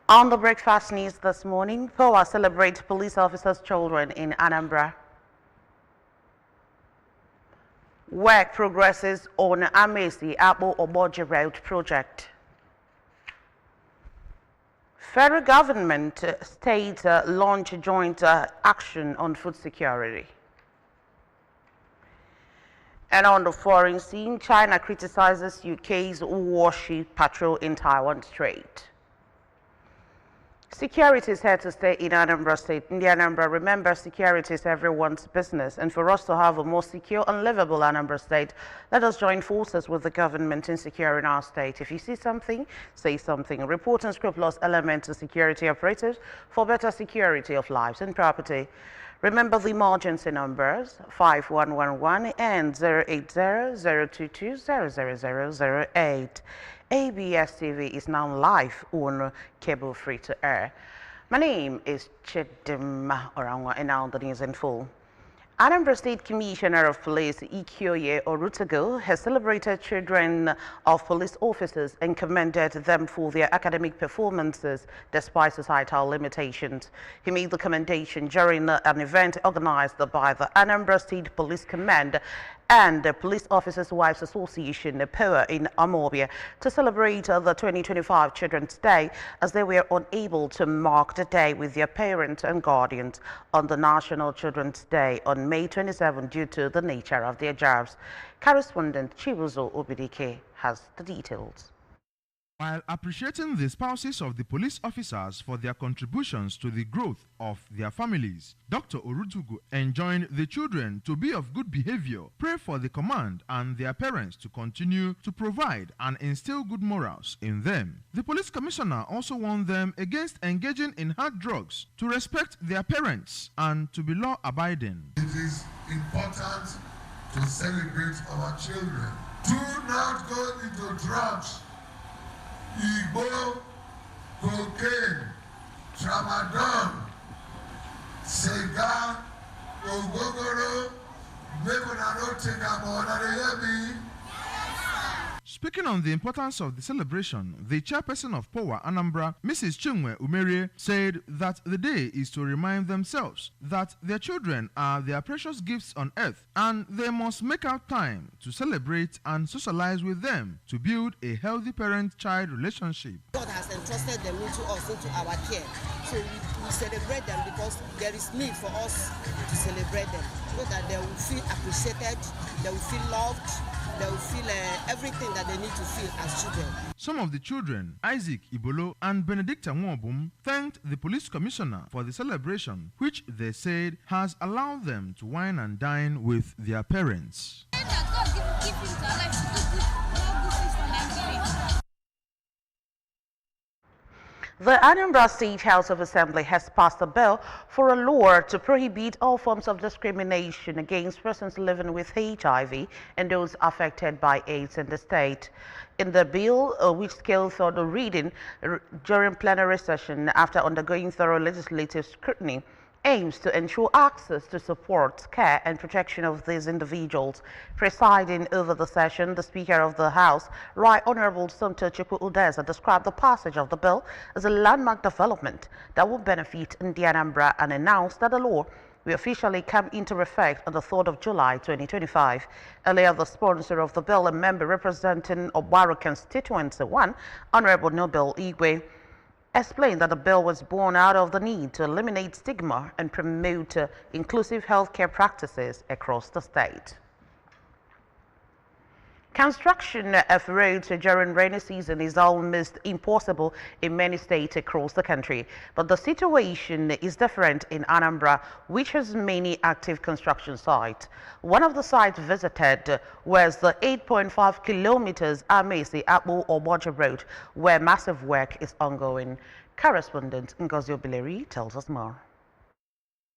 On the breakfast news this morning, POA celebrates police officers' children in Anambra. Work progresses on Amesi Abo Oboje Road project. Federal government state launch joint action on food security. And on the foreign scene, China criticizes UK's warship patrol in Taiwan Strait. Security is here to stay in Anambra State. In the Anambra, remember, security is everyone's business. And for us to have a more secure and livable Anambra State, let us join forces with the government in securing our state. If you see something, say something. Report unscrupulous elements to security operatives for better security of lives and property. Remember the emergency numbers 5111 and 080-022-00008. ABS TV is now live on cable free to air. My name is Chidim Orangwa, and now the news in full. Anambra State Commissioner of Police Ikioye Orutago has celebrated children of police officers and commended them for their academic performances despite societal limitations. He made the commendation during an event organized by the Anambra State Police Command and the Police Officers' Wives Association, POA, in Amobia to celebrate the 2025 Children's Day, as they were unable to mark the day with their parents and guardians on the National Children's Day on May 27 due to the nature of their jobs. Correspondent Chibuzo Obidike has the details. While appreciating the spouses of the police officers for their contributions to the growth of their families, Dr. Orutugu enjoined the children to be of good behavior, pray for the command and their parents to continue to provide and instill good morals in them. The police commissioner also warned them against engaging in hard drugs, to respect their parents and to be law-abiding. It is important to celebrate our children. Do not go into drugs. Igbo, cocaine, tramadol, cigar, ogogoro, maybe I don't take a more than Speaking on the importance of the celebration, the chairperson of POA Anambra, Mrs. Chinwe Umere, said that the day is to remind themselves that their children are their precious gifts on earth and they must make out time to celebrate and socialize with them to build a healthy parent-child relationship. God has entrusted them into us, into our care. So we celebrate them because there is need for us to celebrate them so that they will feel appreciated, they will feel loved, they will feel everything that they need to feel as children. Some of the children, Isaac Ibolo and Benedicta Nwobum, thanked the police commissioner for the celebration, which they said has allowed them to wine and dine with their parents. The Anambra State House of Assembly has passed a bill for a law to prohibit all forms of discrimination against persons living with HIV and those affected by AIDS in the state. In the bill, which scaled third reading during plenary session after undergoing thorough legislative scrutiny, aims to ensure access to support, care and protection of these individuals. Presiding over the session, the Speaker of the House, Right Honorable Somto Chukwu Udeza, described the passage of the bill as a landmark development that will benefit Anambra and announced that the law will officially come into effect on the 3rd of July 2025. Earlier, the sponsor of the bill, a member representing Obaro Constituency 1, Honorable Nobel Igwe, explained that the bill was born out of the need to eliminate stigma and promote inclusive healthcare practices across the state. Construction of roads during rainy season is almost impossible in many states across the country, but the situation is different in Anambra, which has many active construction sites. One of the sites visited was the 8.5 kilometers Amesi Abo Oboje Road, where massive work is ongoing. Correspondent Ngozi Obileri tells us more.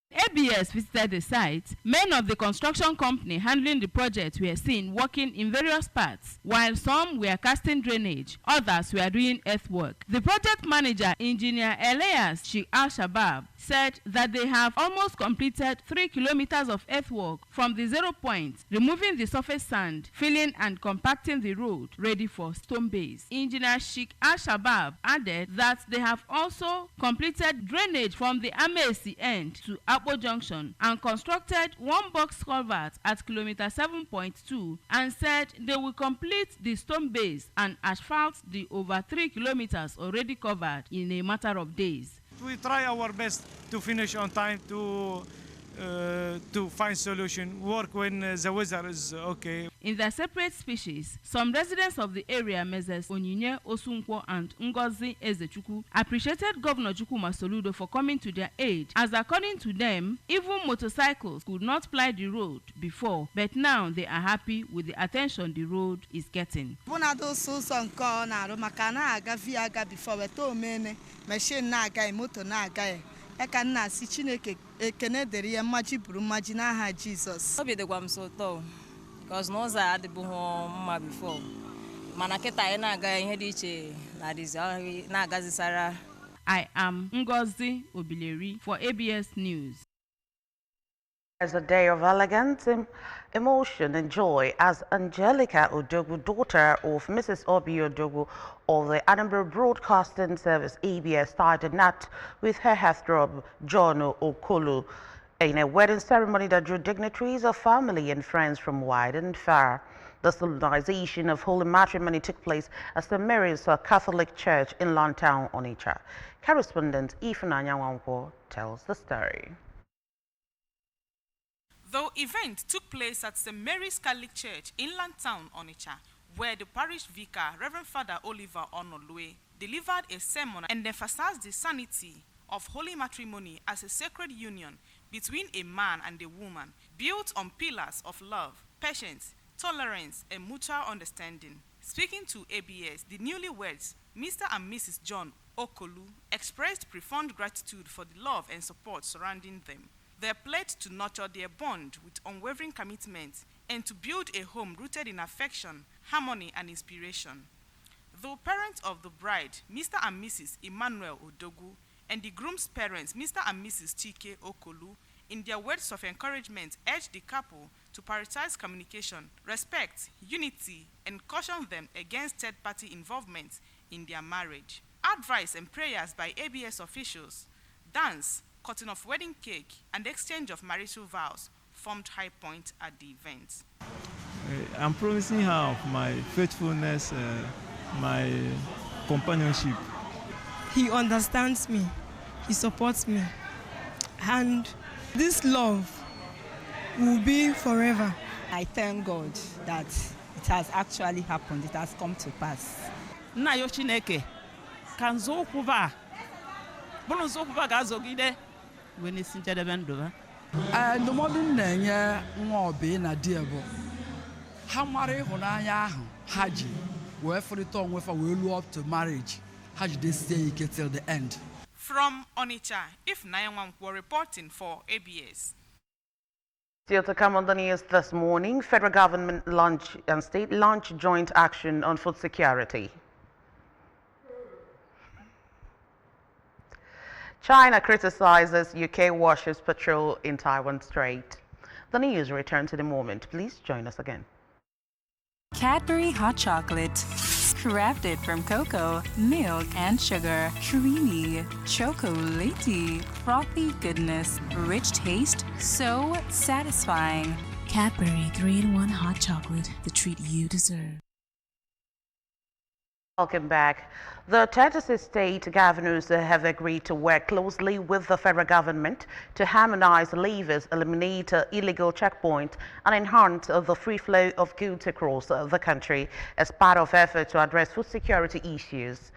ABS visited the site. Men of the construction company handling the project were seen working in various parts, while some were casting drainage, others were doing earthwork. The project manager, Engineer Elias Sheikh Al-Shabab, said that they have almost completed 3 kilometers of earthwork from the zero point, removing the surface sand, filling and compacting the road ready for stone base. Engineer Sheikh Al-Shabab added that they have also completed drainage from the Amesi end to Apo Junction and constructed one box culvert at kilometer 7.2 and said they will complete the stone base and asphalt the over 3 kilometers already covered in a matter of days. We try our best to finish on time to find solution, work when the weather is okay. In their separate speeches, some residents of the area, Messrs. Onyinye Osunkwo and Ngozi Ezechukwu, appreciated Governor Chukwuma Soludo for coming to their aid, as according to them, even motorcycles could not ply the road before, but now they are happy with the attention the road is getting. Eka nna si Chineke ekene dịrị ya mmaji buru mmaji n'aha Jizọs. Obi dịkwa m so ụtọ because n'ụzọ a adịbụghị mma before. Mana kịta anyị na-aga ihe dị iche na-agazisara. I am Ngozi Obileri for ABS News. As a day of elegance, emotion and joy as Angelica Odogwu, daughter of Mrs. Obi Odogwu of the Anambra Broadcasting Service ABS, started not with her heartthrob John Okolo in a wedding ceremony that drew dignitaries of family and friends from wide and far. The solemnization of holy matrimony took place at St. Mary's Catholic Church in Lantown, Onitsha. Correspondent Ifunanya Wankwo tells the story. The event took place at St. Mary's Catholic Church in Lantown, Onitsha, where the parish vicar, Reverend Father Oliver Onolue, delivered a sermon and emphasized the sanity of holy matrimony as a sacred union between a man and a woman, built on pillars of love, patience, tolerance, and mutual understanding. Speaking to ABS, the newlyweds, Mr. and Mrs. John Okolu, expressed profound gratitude for the love and support surrounding them. They pledged to nurture their bond with unwavering commitment and to build a home rooted in affection, harmony, and inspiration. The parents of the bride, Mr. and Mrs. Emmanuel Odogwu, and the groom's parents, Mr. and Mrs. Chike Okolu, in their words of encouragement, urged the couple to prioritize communication, respect, unity, and caution them against third-party involvement in their marriage. Advice and prayers by ABS officials, dance, cutting of wedding cake, and exchange of marital vows formed high point at the event. I'm promising her of my faithfulness, my companionship. He understands me, he supports me, and this love will be forever. I thank God that it has actually happened, it has come to pass. Nna yo Chineke ka nzọụkwụ ba bụrụ nzọụkwụ ba ga-azọgide wee n'isi njedebe ndụ ha. Ndụmọdụ na-enye nwa obi na di bụ ha mara ịhụnanya ahụ ha ji wee fụrịta onwe fa wee luo up to marriage ha jidesie ike till the end. From Onitsha, Ifunanya Wankwo reporting for ABS. Still to come on the news this morning, federal government launch and state launch joint action on food security. China criticizes UK warships patrol in Taiwan Strait. The news returns in a moment. Please join us again. Cadbury Hot Chocolate. Crafted from cocoa, milk, and sugar. Creamy, chocolatey, frothy goodness, rich taste, so satisfying. Cadbury 3-in-1 Hot Chocolate, the treat you deserve. Welcome back. The 36 state governors have agreed to work closely with the federal government to harmonize levies, eliminate illegal checkpoints, and enhance the free flow of goods across the country as part of efforts to address food security issues.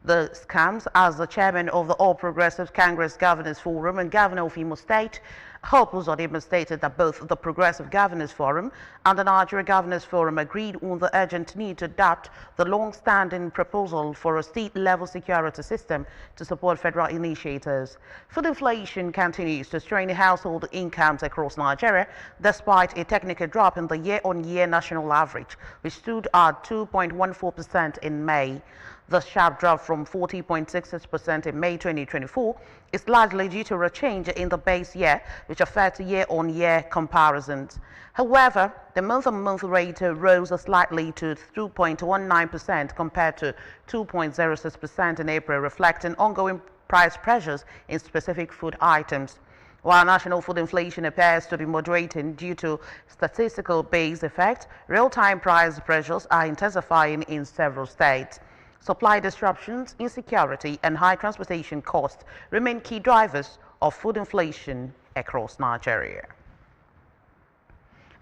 The comes as the chairman of the All Progressive Congress Governors Forum and governor of Imo State, Hope Uzodimma, stated that both the Progressive Governors Forum and the Nigeria Governors Forum agreed on the urgent need to adopt the long-standing proposal for a state-level security system to support federal initiatives. Food inflation continues to strain household incomes across Nigeria, despite a technical drop in the year-on-year national average, which stood at 2.14% in May. The sharp drop from 40.66% in May 2024 It's largely due to a change in the base year, which affects year-on-year comparisons. However, the month-on-month rate rose slightly to 2.19% compared to 2.06% in April, reflecting ongoing price pressures in specific food items. While national food inflation appears to be moderating due to statistical base effect, real-time price pressures are intensifying in several states. Supply disruptions, insecurity, and high transportation costs remain key drivers of food inflation across Nigeria.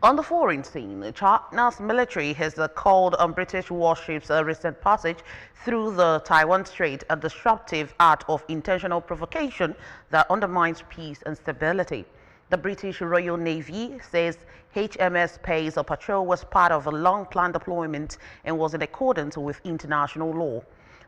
On the foreign scene, China's military has called on British warships' recent passage through the Taiwan Strait a disruptive act of intentional provocation that undermines peace and stability. The British Royal Navy says HMS Pay's patrol was part of a long-planned deployment and was in accordance with international law.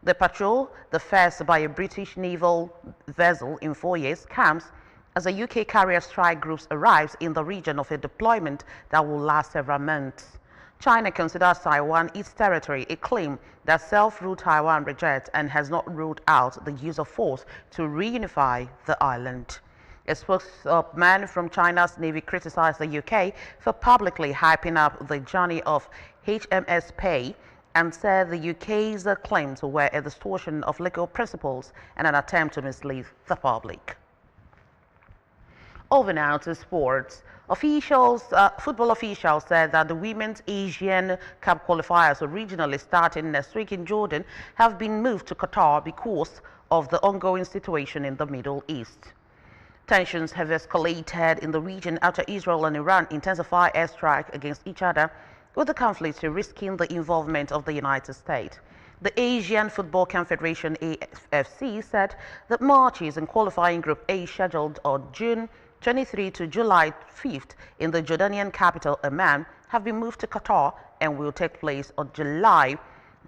The patrol, the first by a British naval vessel in 4 years, comes as a UK carrier strike group arrives in the region of a deployment that will last several months. China considers Taiwan its territory, a claim that self-ruled Taiwan rejects and has not ruled out the use of force to reunify the island. A spokesman from China's Navy criticized the UK for publicly hyping up the journey of HMS Pay and said the UK's claims were a distortion of legal principles and an attempt to mislead the public. Over now to sports. Football officials said that the Women's Asian Cup qualifiers, originally starting next week in Jordan, have been moved to Qatar because of the ongoing situation in the Middle East. Tensions have escalated in the region after Israel and Iran intensify airstrikes against each other, with the conflict risking the involvement of the United States. The Asian Football Confederation AFC said that matches in qualifying Group A scheduled on June 23 to July 5th in the Jordanian capital Amman have been moved to Qatar and will take place on July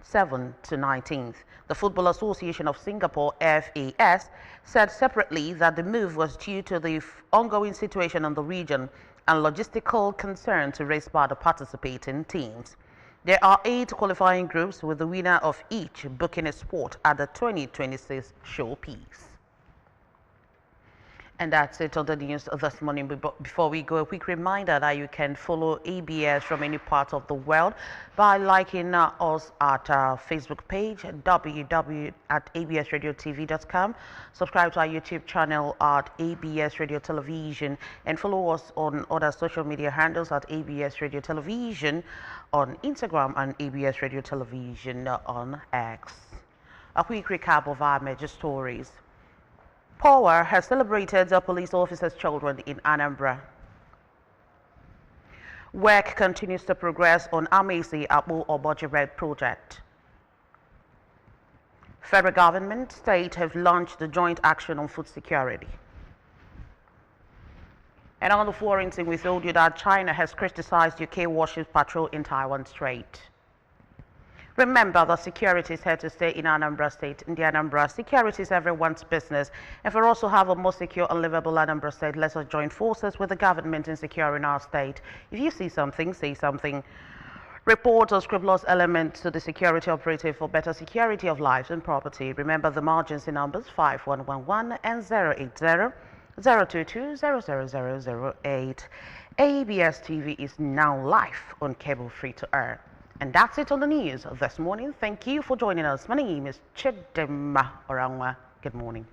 7 to 19th. The Football Association of Singapore, FAS, said separately that the move was due to the ongoing situation in the region and logistical concerns raised by the participating teams. There are 8 qualifying groups, with the winner of each booking a spot at the 2026 showpiece. And that's it on the news this morning. Before we go, a quick reminder that you can follow ABS from any part of the world by liking us at our Facebook page, www.absradiotv.com. Subscribe to our YouTube channel at ABS Radio Television and follow us on other social media handles at ABS Radio Television on Instagram and ABS Radio Television on X. A quick recap of our major stories. Power has celebrated the police officers' children in Anambra. Work continues to progress on Amesi Abu Obojibred project. Federal government, state have launched the joint action on food security. And on the foreign scene, we told you that China has criticized UK warships patrol in Taiwan Strait. Remember that security is here to stay in Anambra State. In the Anambra, security is everyone's business. And for us to have a more secure and livable Anambra State, let us join forces with the government in securing our state. If you see something, say something. Report a scrupulous element to the security operative for better security of lives and property. Remember the emergency numbers 5111 and 080-022-00008. ABS TV is now live on cable free to air. And that's it on the news this morning. Thank you for joining us. My name is Chidema Orangwa. Good morning.